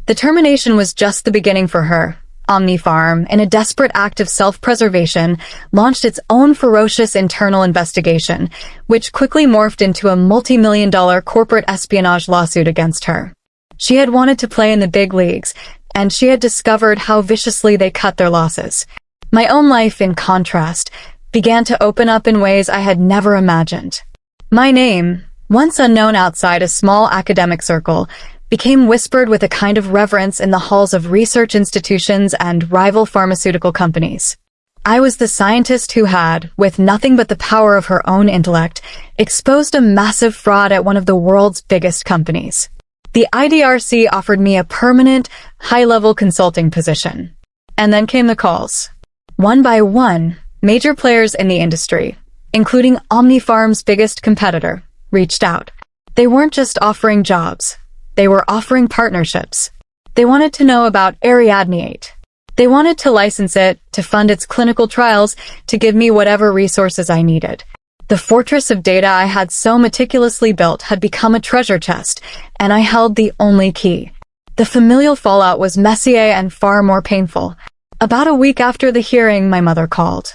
Speaker 1: The termination was just the beginning for her. Omnifarm, in a desperate act of self-preservation, launched its own ferocious internal investigation, which quickly morphed into a multi-million-dollar corporate espionage lawsuit against her. She had wanted to play in the big leagues, and she had discovered how viciously they cut their losses. My own life, in contrast, began to open up in ways I had never imagined. My name, once unknown outside a small academic circle, became whispered with a kind of reverence in the halls of research institutions and rival pharmaceutical companies. I was the scientist who had, with nothing but the power of her own intellect, exposed a massive fraud at one of the world's biggest companies. The IDRC offered me a permanent, high-level consulting position. And then came the calls. One by one, major players in the industry, including Omnifarm's biggest competitor, reached out. They weren't just offering jobs. They were offering partnerships. They wanted to know about Ariadne 8. They wanted to license it, to fund its clinical trials, to give me whatever resources I needed. The fortress of data I had so meticulously built had become a treasure chest, and I held the only key. The familial fallout was messier and far more painful. About a week after the hearing, my mother called.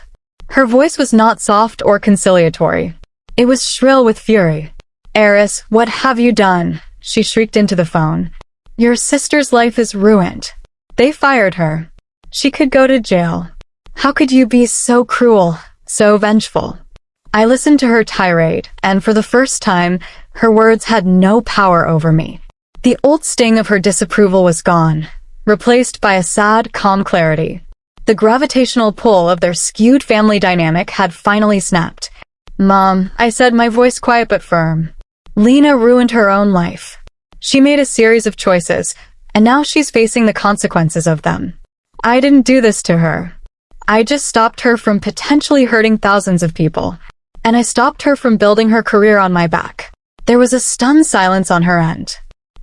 Speaker 1: Her voice was not soft or conciliatory. It was shrill with fury. "Eris, what have you done?" she shrieked into the phone. "Your sister's life is ruined. They fired her. She could go to jail. How could you be so cruel, so vengeful?" I listened to her tirade, and for the first time, her words had no power over me. The old sting of her disapproval was gone, replaced by a sad, calm clarity. The gravitational pull of their skewed family dynamic had finally snapped. "Mom," I said, my voice quiet but firm. "Lena ruined her own life. She made a series of choices, and now she's facing the consequences of them. I didn't do this to her. I just stopped her from potentially hurting thousands of people. And I stopped her from building her career on my back." There was a stunned silence on her end.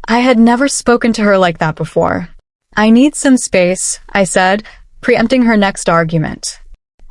Speaker 1: I had never spoken to her like that before. "I need some space," I said, preempting her next argument.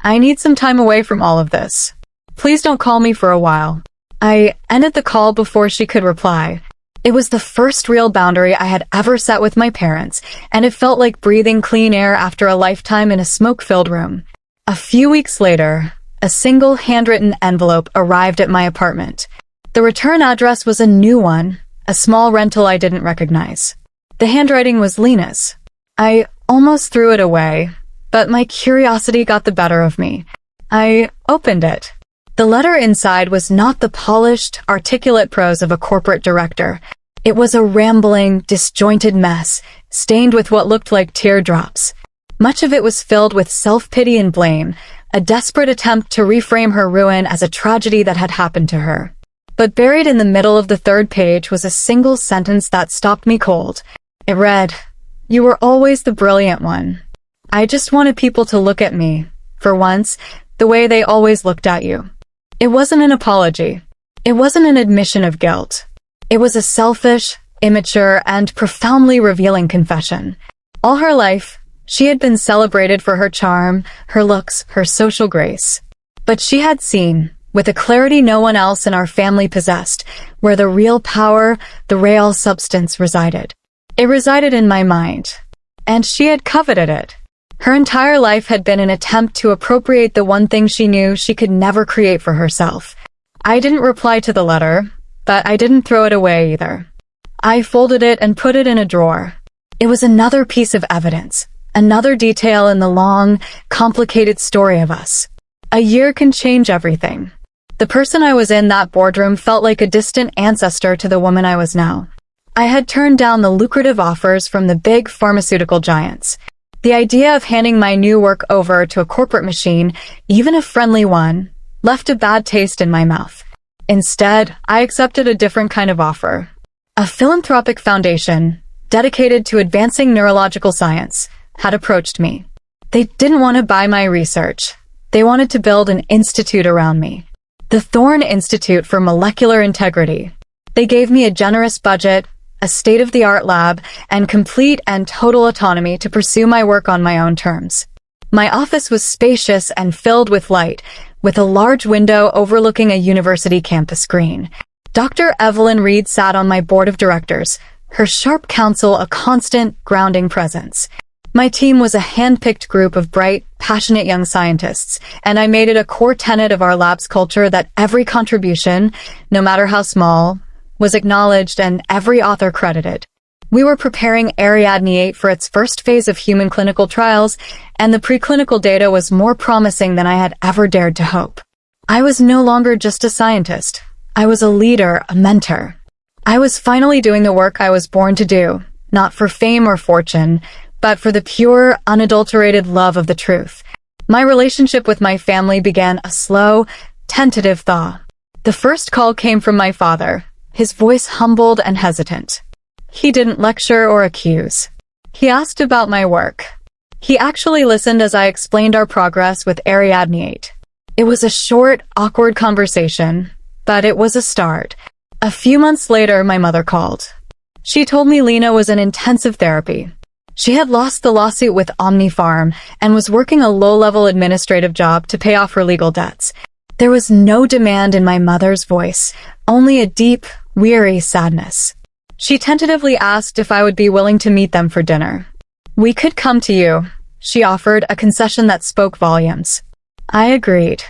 Speaker 1: "I need some time away from all of this. Please don't call me for a while." I ended the call before she could reply. It was the first real boundary I had ever set with my parents, and it felt like breathing clean air after a lifetime in a smoke-filled room. A few weeks later, a single handwritten envelope arrived at my apartment. The return address was a new one, a small rental I didn't recognize. The handwriting was Lena's. I almost threw it away, but my curiosity got the better of me. I opened it. The letter inside was not the polished, articulate prose of a corporate director. It was a rambling, disjointed mess, stained with what looked like teardrops. Much of it was filled with self-pity and blame, a desperate attempt to reframe her ruin as a tragedy that had happened to her. But buried in the middle of the third page was a single sentence that stopped me cold. It read, "You were always the brilliant one. I just wanted people to look at me, for once, the way they always looked at you." It wasn't an apology. It wasn't an admission of guilt. It was a selfish, immature, and profoundly revealing confession. All her life, she had been celebrated for her charm, her looks, her social grace. But she had seen, with a clarity no one else in our family possessed, where the real power, the real substance resided. It resided in my mind. And she had coveted it. Her entire life had been an attempt to appropriate the one thing she knew she could never create for herself. I didn't reply to the letter, but I didn't throw it away either. I folded it and put it in a drawer. It was another piece of evidence, another detail in the long, complicated story of us. A year can change everything. The person I was in that boardroom felt like a distant ancestor to the woman I was now. I had turned down the lucrative offers from the big pharmaceutical giants. The idea of handing my new work over to a corporate machine, even a friendly one, left a bad taste in my mouth. Instead, I accepted a different kind of offer. A philanthropic foundation, dedicated to advancing neurological science, had approached me. They didn't want to buy my research. They wanted to build an institute around me. The Thorne Institute for Molecular Integrity. They gave me a generous budget, a state-of-the-art lab, and complete and total autonomy to pursue my work on my own terms. My office was spacious and filled with light, with a large window overlooking a university campus green. Dr. Evelyn Reed sat on my board of directors, her sharp counsel a constant, grounding presence. My team was a hand-picked group of bright, passionate young scientists, and I made it a core tenet of our lab's culture that every contribution, no matter how small, was acknowledged and every author credited. We were preparing Ariadne 8 for its first phase of human clinical trials, and the preclinical data was more promising than I had ever dared to hope. I was no longer just a scientist. I was a leader, a mentor. I was finally doing the work I was born to do, not for fame or fortune, but for the pure, unadulterated love of the truth. My relationship with my family began a slow, tentative thaw. The first call came from my father, his voice humbled and hesitant. He didn't lecture or accuse. He asked about my work. He actually listened as I explained our progress with Ariadne 8. It was a short, awkward conversation, but it was a start. A few months later, my mother called. She told me Lena was in intensive therapy. She had lost the lawsuit with OmniFarm and was working a low-level administrative job to pay off her legal debts. There was no demand in my mother's voice, only a deep, weary sadness. She tentatively asked if I would be willing to meet them for dinner. "We could come to you," she offered, a concession that spoke volumes. I agreed.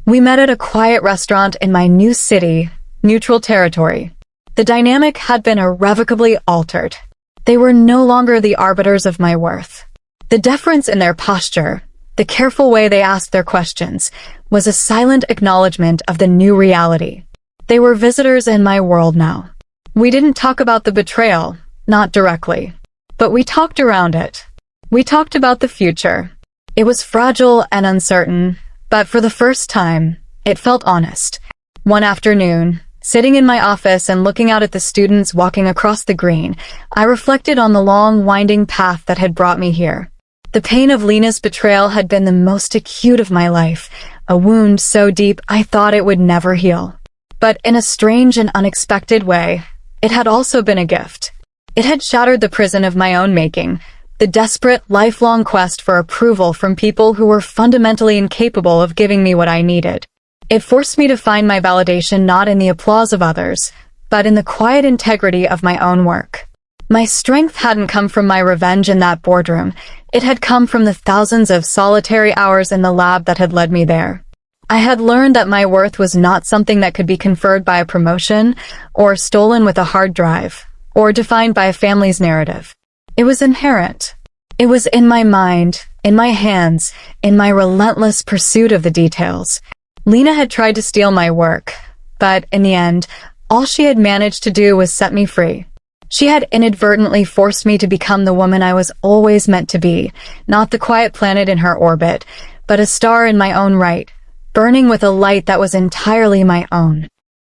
Speaker 1: We met at a quiet restaurant in my new city, neutral territory. The dynamic had been irrevocably altered. They were no longer the arbiters of my worth. The deference in their posture, the careful way they asked their questions, was a silent acknowledgement of the new reality. They were visitors in my world now. We didn't talk about the betrayal, not directly. But we talked around it. We talked about the future. It was fragile and uncertain, but for the first time, it felt honest. One afternoon, sitting in my office and looking out at the students walking across the green, I reflected on the long, winding path that had brought me here. The pain of Lena's betrayal had been the most acute of my life, a wound so deep I thought it would never heal. But in a strange and unexpected way, it had also been a gift. It had shattered the prison of my own making, the desperate, lifelong quest for approval from people who were fundamentally incapable of giving me what I needed. It forced me to find my validation not in the applause of others, but in the quiet integrity of my own work. My strength hadn't come from my revenge in that boardroom. It had come from the thousands of solitary hours in the lab that had led me there. I had learned that my worth was not something that could be conferred by a promotion, or stolen with a hard drive, or defined by a family's narrative. It was inherent. It was in my mind, in my hands, in my relentless pursuit of the details. Lena had tried to steal my work, but in the end, all she had managed to do was set me free. She had inadvertently forced me to become the woman I was always meant to be, not the quiet planet in her orbit, but a star in my own right, burning with a light that was entirely my own.